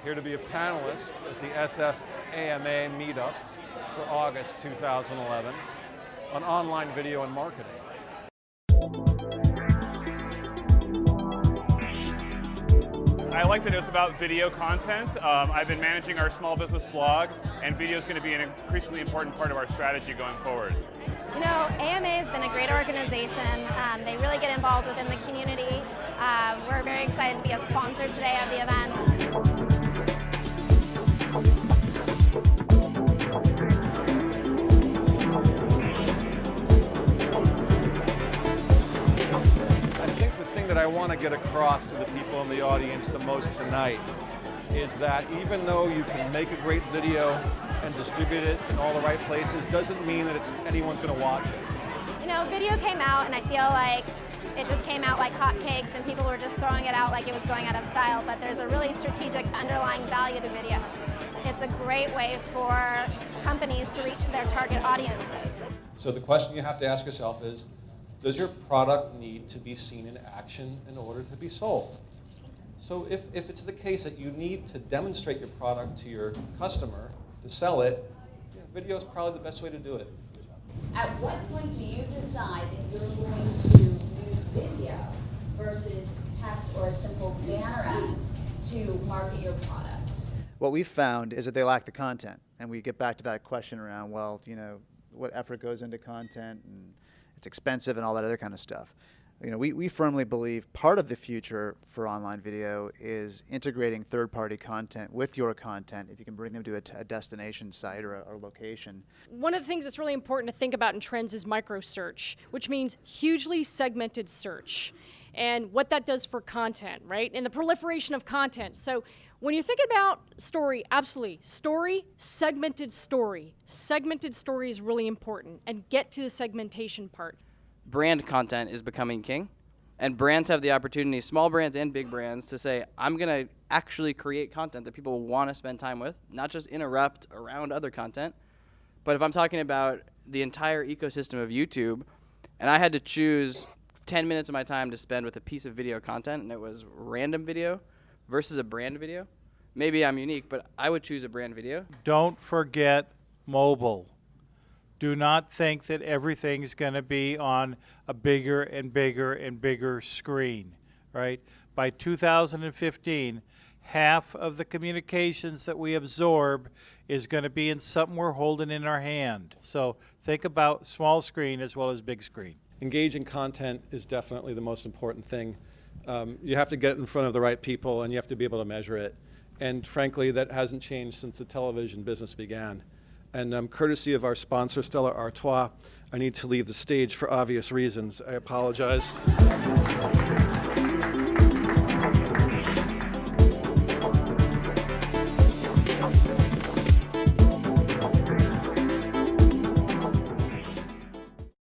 here to be a panelist at the sfAMA meetup for August 2011 on online video and marketing. I like that it's about video content. I've been managing our small business blog, and video is going to be an increasingly important part of our strategy going forward. You know, AMA has been a great organization. They really get involved within the community. We're very excited to be a sponsor today of the event. That I want to get across to the people in the audience the most tonight is that even though you can make a great video and distribute it in all the right places, doesn't mean that anyone's going to watch it. You know, video came out and I feel like it just came out like hotcakes and people were just throwing it out like it was going out of style, but there's a really strategic underlying value to video. It's a great way for companies to reach their target audiences. So the question you have to ask yourself is, does your product need to be seen in action in order to be sold? So if it's the case that you need to demonstrate your product to your customer to sell it, video is probably the best way to do it. At what point do you decide that you're going to use video versus text or a simple banner ad to market your product? What we've found is that they lack the content. And we get back to that question around, well, you know, what effort goes into content, and it's expensive and all that other kind of stuff. You know, we firmly believe part of the future for online video is integrating third-party content with your content if you can bring them to a destination site or a location. One of the things that's really important to think about in trends is micro search, which means hugely segmented search, and what that does for content, right? And the proliferation of content. So when you think about story, absolutely, story, segmented story. Segmented story is really important, and get to the segmentation part. Brand content is becoming king, and brands have the opportunity, small brands and big brands, to say, I'm going to actually create content that people want to spend time with, not just interrupt around other content. But if I'm talking about the entire ecosystem of YouTube, and I had to choose 10 minutes of my time to spend with a piece of video content, and it was random video versus a brand video, maybe I'm unique, but I would choose a brand video. Don't forget mobile. Do not think that everything's going to be on a bigger and bigger and bigger screen, right? By 2015, half of the communications that we absorb is going to be in something we're holding in our hand. So think about small screen as well as big screen. Engaging content is definitely the most important thing. You have to get it in front of the right people, and you have to be able to measure it. And frankly, that hasn't changed since the television business began. And courtesy of our sponsor, Stella Artois, I need to leave the stage for obvious reasons. I apologize.